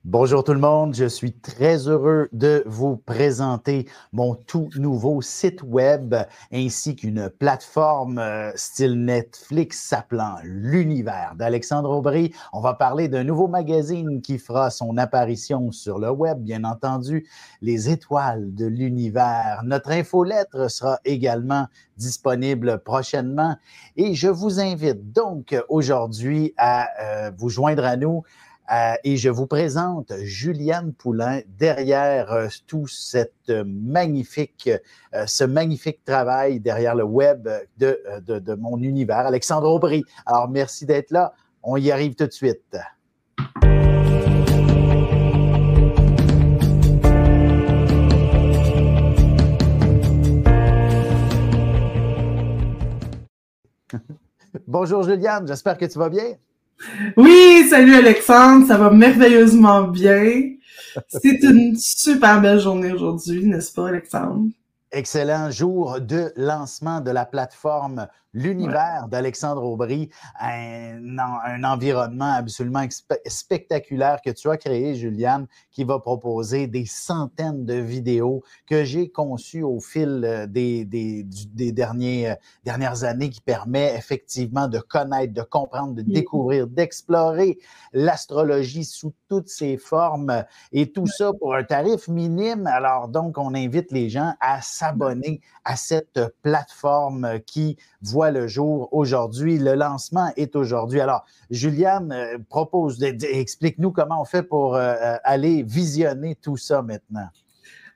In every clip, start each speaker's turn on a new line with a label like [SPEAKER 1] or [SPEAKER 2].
[SPEAKER 1] Bonjour tout le monde, je suis très heureux de vous présenter mon tout nouveau site web ainsi qu'une plateforme style Netflix s'appelant L'Univers d'Alexandre Aubry. On va parler d'un nouveau magazine qui fera son apparition sur le web, bien entendu, les étoiles de l'univers. Notre infolettre sera également disponible prochainement et je vous invite donc aujourd'hui à vous joindre à nous. Et je vous présente Juliane Poulain derrière tout ce magnifique travail derrière le web de mon univers, Alexandre Aubry. Alors, merci d'être là. On y arrive tout de suite. Bonjour Juliane, j'espère que tu vas bien.
[SPEAKER 2] Oui, salut Alexandre, ça va merveilleusement bien. C'est une super belle journée aujourd'hui, n'est-ce pas Alexandre?
[SPEAKER 1] Excellent jour de lancement de la plateforme L'Univers d'Alexandre Aubry, un environnement absolument spectaculaire que tu as créé, Juliane, qui va proposer des centaines de vidéos que j'ai conçues au fil des dernières années qui permet effectivement de connaître, de comprendre, de découvrir, d'explorer l'astrologie sous toutes ses formes et tout ça pour un tarif minime. Alors donc, on invite les gens à s'abonner à cette plateforme qui voit le jour aujourd'hui. Le lancement est aujourd'hui. Alors, Juliane explique-nous comment on fait pour aller visionner tout ça maintenant.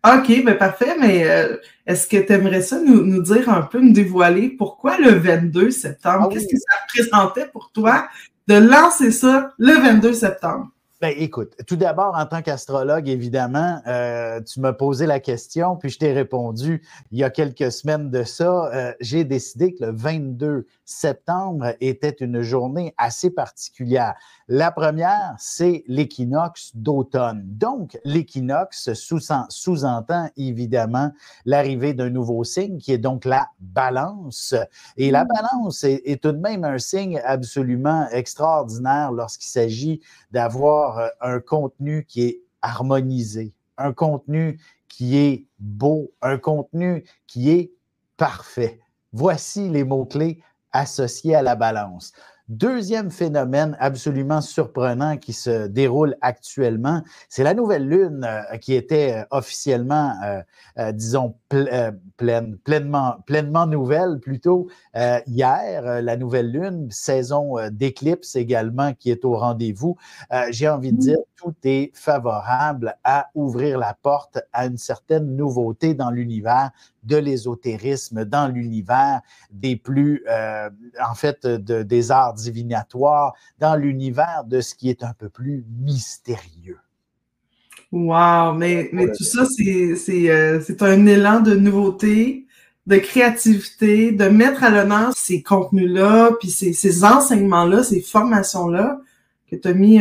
[SPEAKER 2] OK, bien parfait, mais est-ce que tu aimerais ça nous dire un peu, nous dévoiler pourquoi le 22 septembre?
[SPEAKER 1] Ah oui.
[SPEAKER 2] Qu'est-ce que ça représentait pour toi de lancer ça le 22 septembre?
[SPEAKER 1] Ben, écoute, tout d'abord, en tant qu'astrologue, évidemment, tu m'as posé la question, puis je t'ai répondu il y a quelques semaines de ça. J'ai décidé que le 22 septembre était une journée assez particulière. La première, c'est l'équinoxe d'automne. Donc, l'équinoxe sous-entend évidemment l'arrivée d'un nouveau signe qui est donc la balance. Et la balance est tout de même un signe absolument extraordinaire lorsqu'il s'agit d'avoir un contenu qui est harmonisé, un contenu qui est beau, un contenu qui est parfait. Voici les mots-clés associés à la balance. Deuxième phénomène absolument surprenant qui se déroule actuellement, c'est la nouvelle lune qui était officiellement, disons, pleinement nouvelle plutôt hier, la nouvelle lune, saison d'éclipse également qui est au rendez-vous. J'ai envie de dire, tout est favorable à ouvrir la porte à une certaine nouveauté dans l'univers de l'ésotérisme, dans l'univers des plus, des arts divinatoires, dans l'univers de ce qui est un peu plus mystérieux.
[SPEAKER 2] Wow, mais tout ça, c'est un élan de nouveauté, de créativité, de mettre à l'honneur ces contenus-là, puis ces enseignements-là, ces formations-là, que tu as mis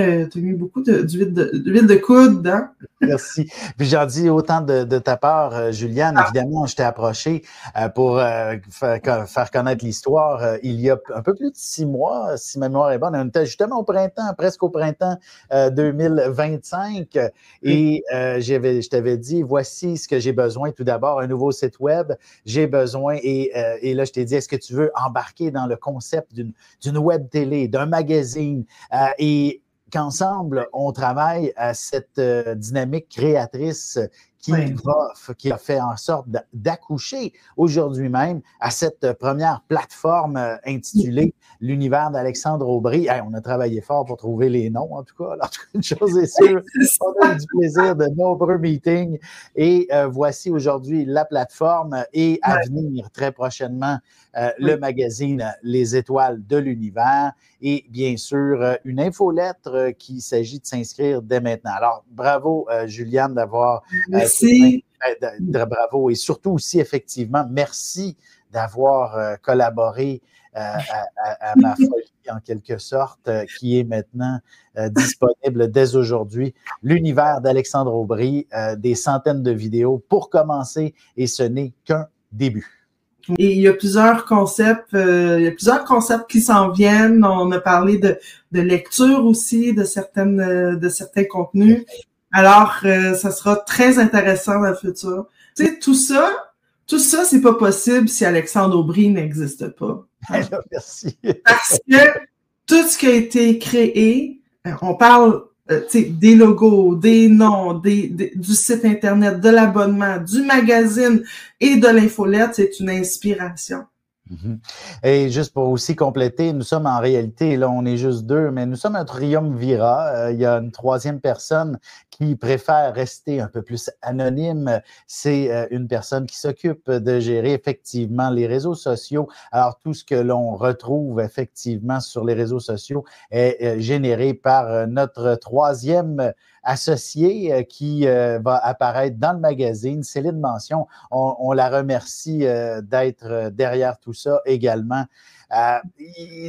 [SPEAKER 2] beaucoup d'huile de coude dedans.
[SPEAKER 1] Merci. Puis j'en dis autant de ta part, Juliane. Évidemment, je t'ai approché pour faire connaître l'histoire il y a un peu plus de 6 mois, si ma mémoire est bonne. On était justement au printemps, presque au printemps 2025. Et je t'avais dit, voici ce que j'ai besoin. Tout d'abord, un nouveau site web. J'ai besoin, et là, je t'ai dit, est-ce que tu veux embarquer dans le concept d'une web télé, d'un magazine? Et qu'ensemble, on travaille à cette dynamique créatrice qui a fait en sorte d'accoucher aujourd'hui même à cette première plateforme intitulée L'Univers d'Alexandre Aubry. Hey, on a travaillé fort pour trouver les noms, en tout cas. Alors, une chose est sûre, on a eu du plaisir de nombreux meetings. Et voici aujourd'hui la plateforme et à venir très prochainement le magazine Les Étoiles de l'Univers et bien sûr une infolettre qui s'agit de s'inscrire dès maintenant. Alors, bravo Juliane d'avoir...
[SPEAKER 2] Merci.
[SPEAKER 1] Bravo et surtout aussi effectivement, merci d'avoir collaboré à ma folie en quelque sorte, qui est maintenant disponible dès aujourd'hui. L'Univers d'Alexandre Aubry, des centaines de vidéos pour commencer et ce n'est qu'un début.
[SPEAKER 2] Et il y a plusieurs concepts, qui s'en viennent. On a parlé de lecture aussi, de certains contenus. Alors, ça sera très intéressant dans le futur. Tu sais, tout ça, c'est pas possible si Alexandre Aubry n'existe pas. Hein?
[SPEAKER 1] Merci.
[SPEAKER 2] Parce que tout ce qui a été créé, on parle des logos, des noms, du site Internet, de l'abonnement, du magazine et de l'infolette, c'est une inspiration.
[SPEAKER 1] Et juste pour aussi compléter, nous sommes en réalité, là, on est juste deux, mais nous sommes un triumvirat. Il y a une troisième personne qui préfère rester un peu plus anonyme. C'est une personne qui s'occupe de gérer effectivement les réseaux sociaux. Alors, tout ce que l'on retrouve effectivement sur les réseaux sociaux est généré par notre troisième associée qui va apparaître dans le magazine, Céline Mention. On la remercie d'être derrière tout ça également.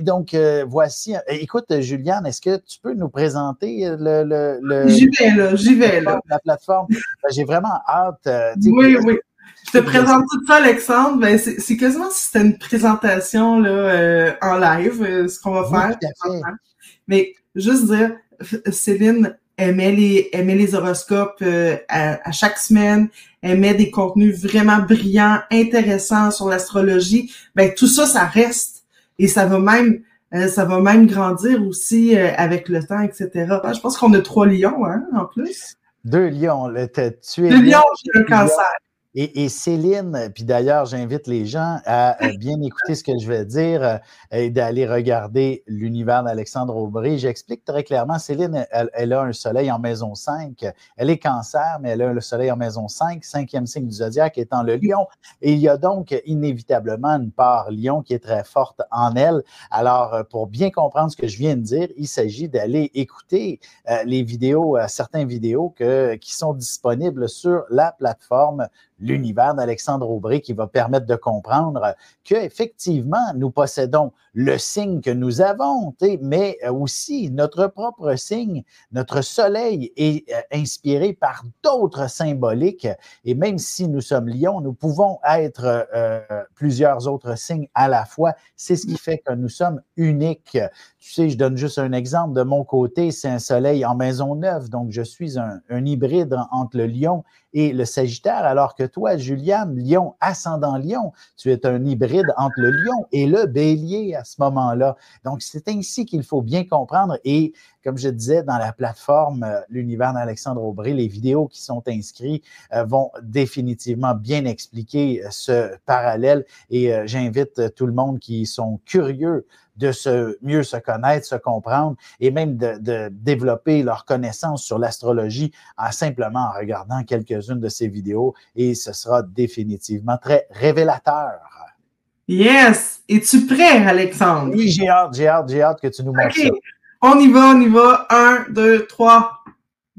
[SPEAKER 1] Donc, voici. Écoute, Juliane, est-ce que tu peux nous présenter
[SPEAKER 2] J'y vais là.
[SPEAKER 1] La plateforme? J'ai vraiment hâte.
[SPEAKER 2] Oui. Je te présente tout ça, Alexandre. Ben, c'est quasiment si c'était une présentation là, en live, ce qu'on va faire.
[SPEAKER 1] Tout à fait.
[SPEAKER 2] Mais juste dire, Céline aimait les horoscopes à chaque semaine, aimait des contenus vraiment brillants, intéressants sur l'astrologie. Ben tout ça, ça reste et ça va même grandir aussi avec le temps, etc. Je pense qu'on a 3 lions, hein, en plus.
[SPEAKER 1] 2 lions. Tu es
[SPEAKER 2] 2 lions, j'ai un cancer.
[SPEAKER 1] Et Céline, puis d'ailleurs, j'invite les gens à bien écouter ce que je vais dire et d'aller regarder l'univers d'Alexandre Aubry. J'explique très clairement, Céline, elle a un soleil en maison 5. Elle est cancer, mais elle a le soleil en maison 5, 5e signe du zodiaque étant le lion. Et il y a donc inévitablement une part lion qui est très forte en elle. Alors, pour bien comprendre ce que je viens de dire, il s'agit d'aller écouter les vidéos, certaines vidéos qui sont disponibles sur la plateforme l'univers d'Alexandre Aubry qui va permettre de comprendre qu'effectivement, nous possédons le signe que nous avons, mais aussi notre propre signe, notre soleil est inspiré par d'autres symboliques. Et même si nous sommes lions, nous pouvons être plusieurs autres signes à la fois. C'est ce qui fait que nous sommes uniques. Tu sais, je donne juste un exemple. De mon côté, c'est un soleil en maison 9, donc je suis un hybride entre le lion et le Sagittaire, alors que toi, Juliane, lion, ascendant lion, tu es un hybride entre le lion et le bélier à ce moment-là. Donc, c'est ainsi qu'il faut bien comprendre. Et comme je disais, dans la plateforme l'univers d'Alexandre Aubry, les vidéos qui sont inscrites vont définitivement bien expliquer ce parallèle. Et j'invite tout le monde qui sont curieux de mieux se connaître, se comprendre et même de développer leur connaissance sur l'astrologie simplement en regardant quelques-unes de ces vidéos et ce sera définitivement très révélateur.
[SPEAKER 2] Yes! Es-tu prêt, Alexandre?
[SPEAKER 1] Oui, j'ai hâte que tu nous montres ça.
[SPEAKER 2] On y va. 1, 2, 3,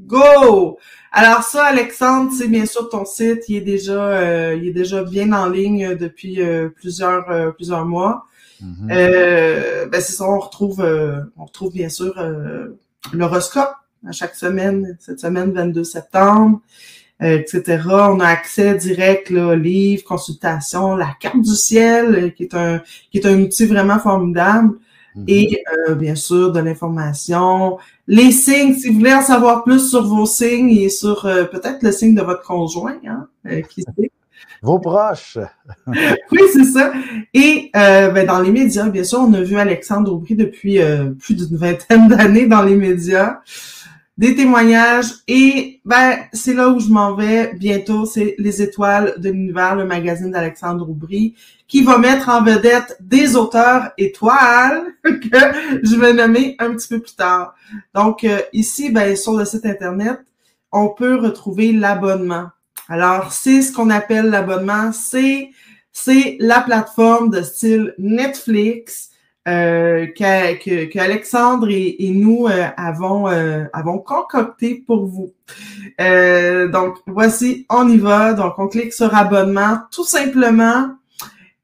[SPEAKER 2] go! Alors ça, Alexandre, c'est bien sûr ton site, il est déjà bien en ligne depuis plusieurs mois. C'est ça, on retrouve bien sûr l'horoscope à chaque semaine, cette semaine 22 septembre, etc. On a accès direct là, livres, consultations, la carte du ciel, qui est un outil vraiment formidable. Et bien sûr, de l'information, les signes, si vous voulez en savoir plus sur vos signes et sur peut-être le signe de votre conjoint, hein, qui sait.
[SPEAKER 1] Vos proches.
[SPEAKER 2] Oui, c'est ça. Et dans les médias, bien sûr, on a vu Alexandre Aubry depuis plus d'une vingtaine d'années dans les médias, des témoignages. Et c'est là où je m'en vais bientôt, c'est Les Étoiles de l'Univers, le magazine d'Alexandre Aubry, qui va mettre en vedette des auteurs étoiles que je vais nommer un petit peu plus tard. Donc ici, sur le site Internet, on peut retrouver l'abonnement. Alors, c'est ce qu'on appelle l'abonnement, c'est la plateforme de style Netflix que Alexandre et nous avons concocté pour vous. Donc, voici, on y va. Donc, on clique sur abonnement tout simplement.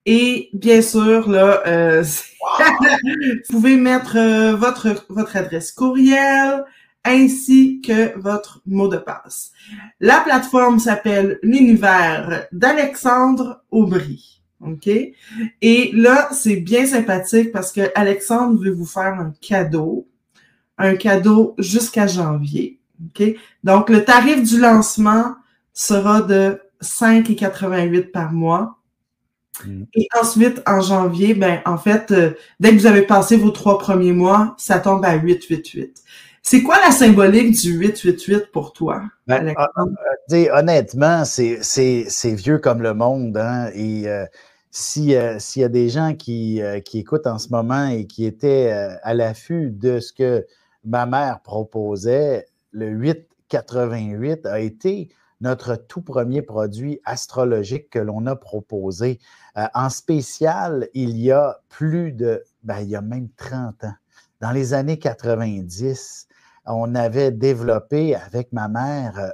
[SPEAKER 2] Et bien sûr, là, vous pouvez mettre votre adresse courriel, ainsi que votre mot de passe. La plateforme s'appelle l'univers d'Alexandre Aubry. OK? Et là, c'est bien sympathique parce que Alexandre veut vous faire un cadeau jusqu'à janvier. OK? Donc, le tarif du lancement sera de 5,88 par mois. Et ensuite, en janvier, ben, en fait, dès que vous avez passé vos 3 premiers mois, ça tombe à 888. C'est quoi la symbolique du 888 pour toi, Alexandre?
[SPEAKER 1] Honnêtement, c'est vieux comme le monde, hein, et s'il y a des gens qui écoutent en ce moment et qui étaient à l'affût de ce que ma mère proposait, le 888 a été notre tout premier produit astrologique que l'on a proposé. En spécial, il y a il y a même 30 ans. Dans les années 90, on avait développé avec ma mère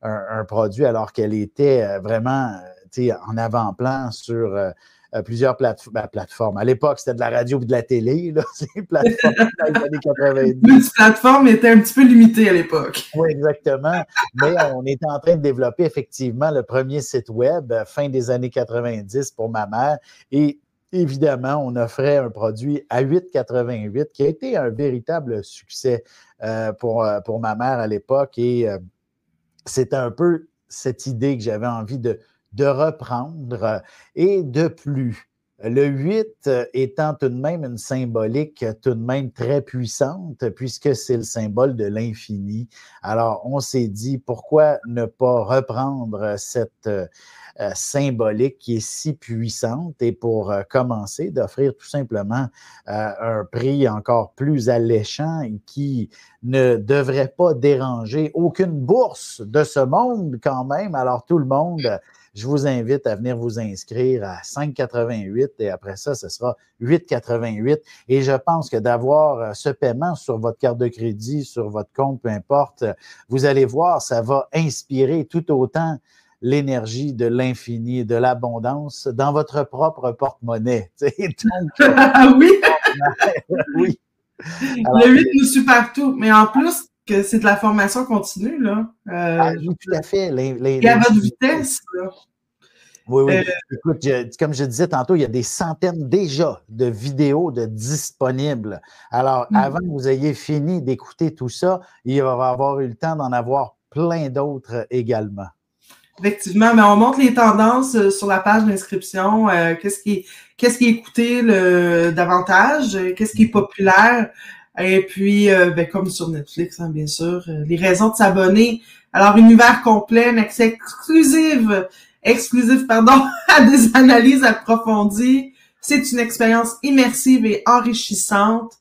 [SPEAKER 1] un produit alors qu'elle était vraiment en avant-plan sur plusieurs plateformes. À l'époque, c'était de la radio et de la télé, là, ces plateformes dans les années 90.
[SPEAKER 2] Multiplateforme était un petit peu limitée à l'époque.
[SPEAKER 1] Oui, exactement. Mais on était en train de développer effectivement le premier site web fin des années 90 pour ma mère. Et évidemment, on offrait un produit à 8,88 qui a été un véritable succès pour ma mère à l'époque. Et c'était un peu cette idée que j'avais envie de reprendre. Et de plus, le 8 étant tout de même une symbolique tout de même très puissante, puisque c'est le symbole de l'infini. Alors, on s'est dit, pourquoi ne pas reprendre cette symbolique qui est si puissante et pour commencer, d'offrir tout simplement un prix encore plus alléchant et qui ne devrait pas déranger aucune bourse de ce monde quand même. Alors, tout le monde, je vous invite à venir vous inscrire à 5,88 et après ça, ce sera 8,88. Et je pense que d'avoir ce paiement sur votre carte de crédit, sur votre compte, peu importe, vous allez voir, ça va inspirer tout autant l'énergie de l'infini, de l'abondance dans votre propre porte-monnaie.
[SPEAKER 2] Ah oui?
[SPEAKER 1] Oui.
[SPEAKER 2] Alors, le 8 nous suit partout, mais en plus, que c'est de la formation continue, là.
[SPEAKER 1] Oui, tout à fait.
[SPEAKER 2] Et à votre vitesse, là.
[SPEAKER 1] Oui. Écoute, comme je disais tantôt, il y a des centaines déjà de vidéos disponibles. Alors, avant que vous ayez fini d'écouter tout ça, il va y avoir eu le temps d'en avoir plein d'autres également.
[SPEAKER 2] Effectivement, mais on montre les tendances sur la page d'inscription, qu'est-ce qui est écouté davantage, qu'est-ce qui est populaire, et puis comme sur Netflix, hein, bien sûr, les raisons de s'abonner. Alors, univers complet, un accès exclusif, à des analyses approfondies. C'est une expérience immersive et enrichissante.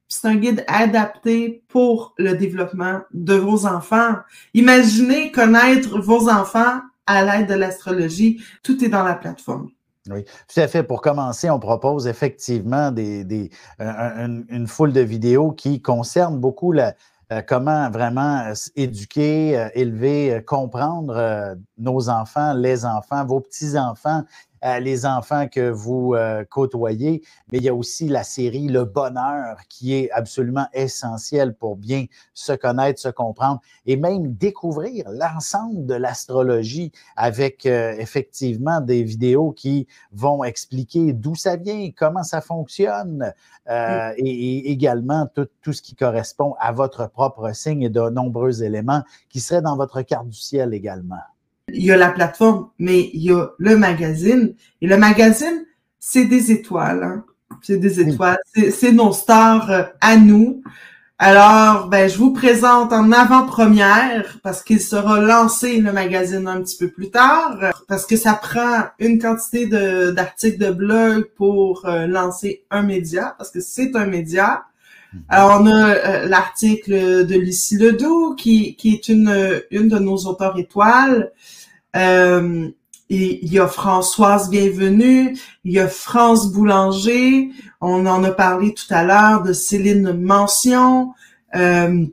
[SPEAKER 2] C'est un guide adapté pour le développement de vos enfants. Imaginez connaître vos enfants à l'aide de l'astrologie. Tout est dans la plateforme.
[SPEAKER 1] Oui, tout à fait. Pour commencer, on propose effectivement une foule de vidéos qui concernent beaucoup comment vraiment éduquer, élever, comprendre nos enfants, les enfants, vos petits-enfants, les enfants que vous côtoyez, mais il y a aussi la série Le Bonheur qui est absolument essentielle pour bien se connaître, se comprendre et même découvrir l'ensemble de l'astrologie avec effectivement des vidéos qui vont expliquer d'où ça vient, comment ça fonctionne et également tout ce qui correspond à votre propre signe et de nombreux éléments qui seraient dans votre carte du ciel également.
[SPEAKER 2] Il y a la plateforme, mais il y a le magazine. Et le magazine, c'est des étoiles. Hein? C'est des étoiles. C'est nos stars à nous. Alors, je vous présente en avant-première parce qu'il sera lancé, le magazine, un petit peu plus tard, parce que ça prend une quantité d'articles de blog pour lancer un média, parce que c'est un média. Alors, on a l'article de Lucie Ledoux, qui est une de nos auteurs étoiles. Il y a Françoise Bienvenue, il y a France Boulanger, on en a parlé tout à l'heure de Céline Mention, il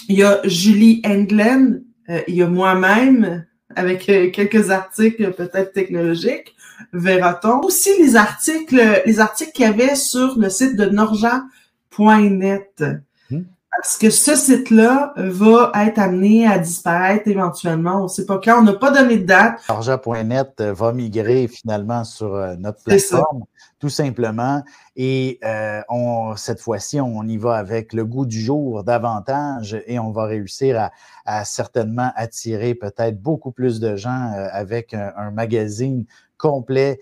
[SPEAKER 2] y a Julie Englen, il y a moi-même, avec quelques articles peut-être technologiques, verra-t-on. Aussi les articles qu'il y avait sur le site de norja.net. Parce que ce site-là va être amené à disparaître éventuellement. On ne sait pas quand. On n'a pas donné de date.
[SPEAKER 1] Arja.net va migrer finalement sur notre plateforme, tout simplement. Et cette fois-ci, on y va avec le goût du jour davantage et on va réussir à certainement attirer peut-être beaucoup plus de gens avec un magazine complet,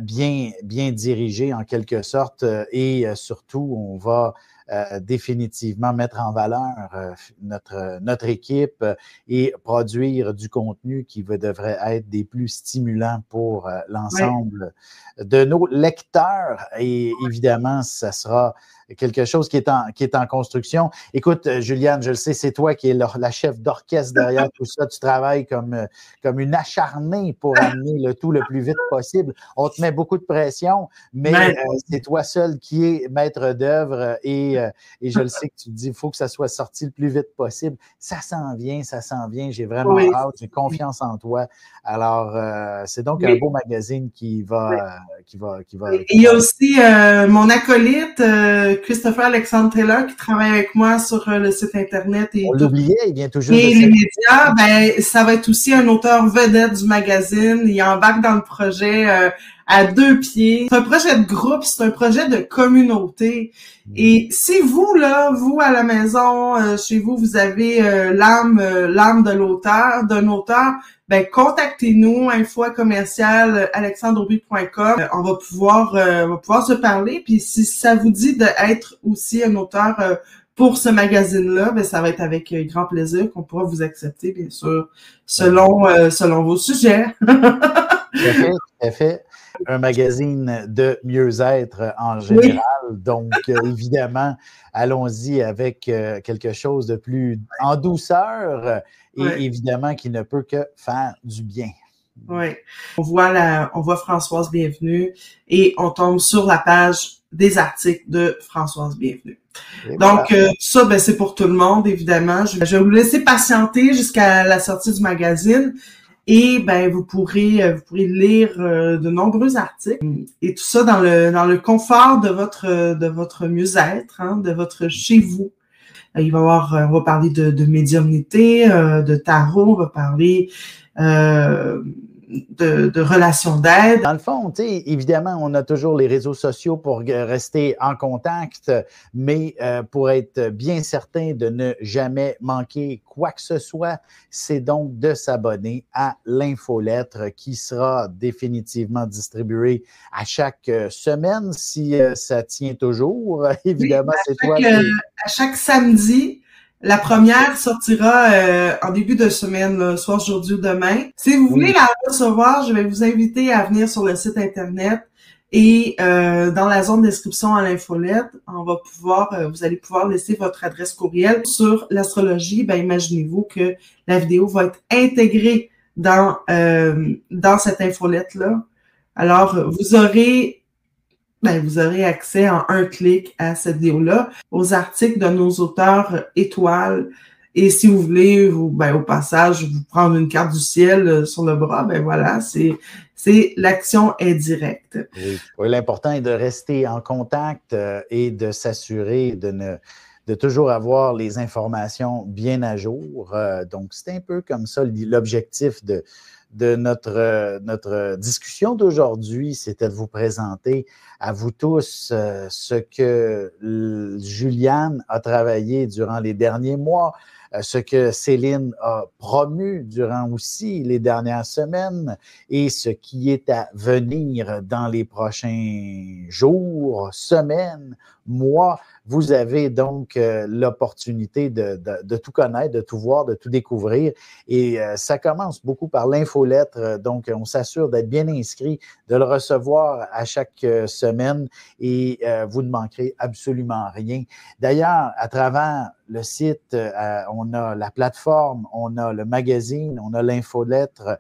[SPEAKER 1] bien dirigé en quelque sorte. Et surtout, on va définitivement mettre en valeur notre équipe et produire du contenu qui devrait être des plus stimulants pour l'ensemble de nos lecteurs. Et évidemment, ça sera quelque chose qui est en construction. Écoute, Juliane, je le sais, c'est toi qui es la chef d'orchestre derrière tout ça. Tu travailles comme une acharnée pour amener le tout le plus vite possible. On te met beaucoup de pression, mais c'est toi seul qui es maître d'œuvre et je le sais que tu te dis, il faut que ça soit sorti le plus vite possible. Ça s'en vient. J'ai vraiment hâte, j'ai confiance en toi. Alors, c'est donc un beau magazine qui va.
[SPEAKER 2] Il y a aussi mon acolyte, Christopher Alexandre Taylor, qui travaille avec moi sur le site Internet.
[SPEAKER 1] On l'oubliait, il vient tout juste
[SPEAKER 2] et les médias. Ben, ça va être aussi un auteur vedette du magazine. Il embarque dans le projet à 2 pieds. C'est un projet de groupe, c'est un projet de communauté. Et si vous, à la maison, chez vous, vous avez l'âme de l'auteur, d'un auteur, ben contactez-nous, info@alexandreaubuis.com. On va pouvoir se parler. Puis si ça vous dit d'être aussi un auteur pour ce magazine-là, ben ça va être avec grand plaisir qu'on pourra vous accepter, bien sûr, selon vos sujets.
[SPEAKER 1] Tout à fait. Un magazine de mieux-être en général. Donc, évidemment, allons-y avec quelque chose de plus en douceur et évidemment qui ne peut que faire du bien.
[SPEAKER 2] Oui. On voit Françoise Bienvenue et on tombe sur la page des articles de Françoise Bienvenue. Et donc, voilà. Ça, ben, c'est pour tout le monde, évidemment. Je vais vous laisser patienter jusqu'à la sortie du magazine. Et ben vous pourrez lire de nombreux articles et tout ça dans le confort de votre mieux-être, de votre chez vous. On va parler de médiumnité, de tarot, on va parler de relations d'aide.
[SPEAKER 1] Dans le fond, tu sais, évidemment, on a toujours les réseaux sociaux pour rester en contact, mais pour être bien certain de ne jamais manquer quoi que ce soit, c'est donc de s'abonner à l'infolettre qui sera définitivement distribuée à chaque semaine, si ça tient toujours. Évidemment, c'est toi qui...
[SPEAKER 2] À chaque samedi. La première sortira en début de semaine, soit aujourd'hui ou demain. Si vous voulez la recevoir, je vais vous inviter à venir sur le site Internet et dans la zone description à l'infolette, vous allez pouvoir laisser votre adresse courriel. Sur l'astrologie, ben imaginez-vous que la vidéo va être intégrée dans cette infolette-là. Alors, vous aurez accès en un clic à cette vidéo-là, aux articles de nos auteurs étoiles. Et si vous voulez, au passage, vous prendre une carte du ciel sur le bras, ben voilà, l'action est directe.
[SPEAKER 1] Oui, l'important est de rester en contact et de s'assurer de toujours avoir les informations bien à jour. Donc, c'est un peu comme ça l'objectif de notre discussion d'aujourd'hui, c'était de vous présenter à vous tous ce que Juliane a travaillé durant les derniers mois, ce que Céline a promu durant aussi les dernières semaines et ce qui est à venir dans les prochains jours, semaines, mois. Vous avez donc l'opportunité de tout connaître, de tout voir, de tout découvrir. Et ça commence beaucoup par l'infolettre. Donc, on s'assure d'être bien inscrit, de le recevoir à chaque semaine et vous ne manquerez absolument rien. D'ailleurs, à travers le site, on a la plateforme, on a le magazine, on a l'infolettre.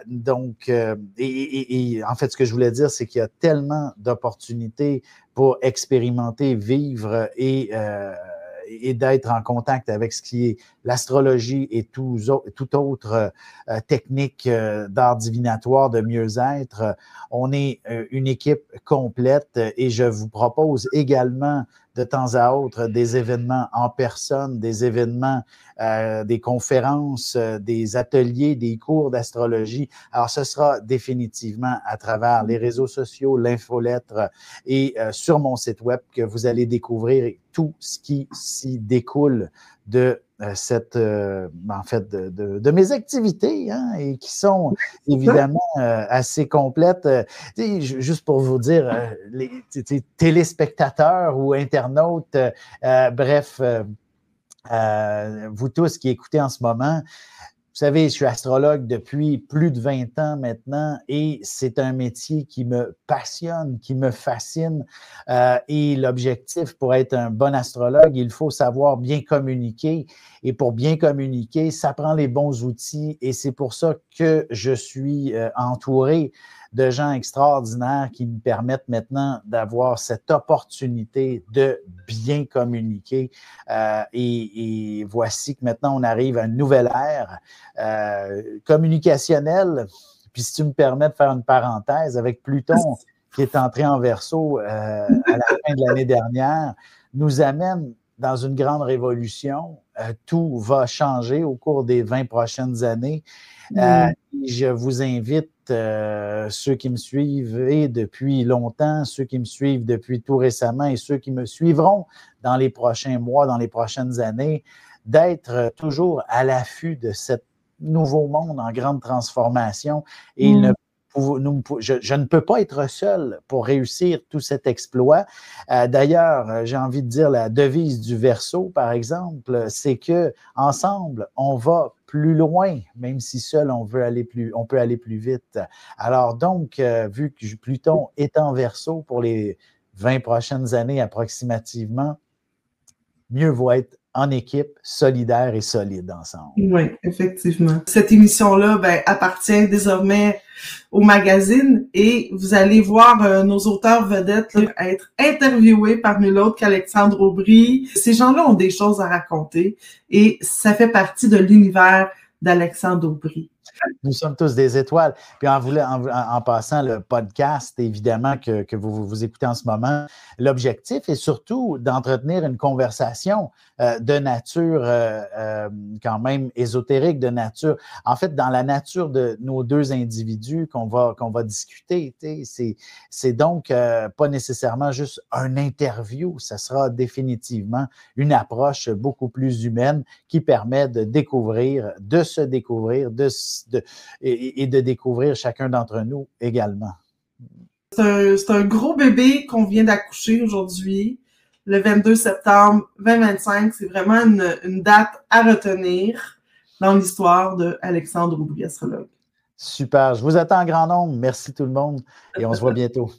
[SPEAKER 1] Donc, en fait, ce que je voulais dire, c'est qu'il y a tellement d'opportunités pour expérimenter, vivre et d'être en contact avec ce qui est l'astrologie et toute autre technique d'art divinatoire, de mieux-être. On est une équipe complète et je vous propose également de temps à autre des événements en personne, des événements, des conférences, des ateliers, des cours d'astrologie. Alors, ce sera définitivement à travers les réseaux sociaux, l'infolettre et sur mon site web que vous allez découvrir tout ce qui s'y découle de en fait, de mes activités, hein, et qui sont évidemment assez complètes. Juste pour vous dire, les téléspectateurs ou internautes, bref, vous tous qui écoutez en ce moment, vous savez, je suis astrologue depuis plus de 20 ans maintenant et c'est un métier qui me passionne, qui me fascine. Et l'objectif pour être un bon astrologue, il faut savoir bien communiquer. Et pour bien communiquer, ça prend les bons outils et c'est pour ça que je suis entouré de gens extraordinaires qui me permettent maintenant d'avoir cette opportunité de bien communiquer. Et voici que maintenant, on arrive à une nouvelle ère communicationnelle. Puis si tu me permets de faire une parenthèse, avec Pluton qui est entré en Verseau à la fin de l'année dernière, nous amène dans une grande révolution. Tout va changer au cours des 20 prochaines années. Je vous invite, ceux qui me suivent et depuis longtemps, ceux qui me suivent depuis tout récemment et ceux qui me suivront dans les prochains mois, dans les prochaines années, d'être toujours à l'affût de ce nouveau monde en grande transformation. Et je ne peux pas être seul pour réussir tout cet exploit. D'ailleurs, j'ai envie de dire la devise du Verseau, par exemple, c'est que ensemble, on va plus loin, même si seul on peut aller plus vite. Alors donc, vu que Pluton est en Verseau pour les 20 prochaines années approximativement, mieux vaut être en équipe, solidaire et solide ensemble.
[SPEAKER 2] Oui, effectivement. Cette émission-là appartient désormais au magazine et vous allez voir nos auteurs vedettes être interviewés par nul autre qu'Alexandre Aubry. Ces gens-là ont des choses à raconter et ça fait partie de l'univers d'Alexandre Aubry.
[SPEAKER 1] Nous sommes tous des étoiles. Puis en passant, le podcast, évidemment, que vous écoutez en ce moment, l'objectif est surtout d'entretenir une conversation de nature quand même ésotérique, de nature, en fait, dans la nature de nos deux individus qu'on va discuter. C'est donc pas nécessairement juste un interview, ça sera définitivement une approche beaucoup plus humaine qui permet de découvrir, de se découvrir, et de découvrir chacun d'entre nous également.
[SPEAKER 2] C'est un gros bébé qu'on vient d'accoucher aujourd'hui, le 22 septembre 2025. C'est vraiment une date à retenir dans l'histoire de Alexandre Aubry, astrologue.
[SPEAKER 1] Super. Je vous attends en grand nombre. Merci tout le monde et on se voit bientôt.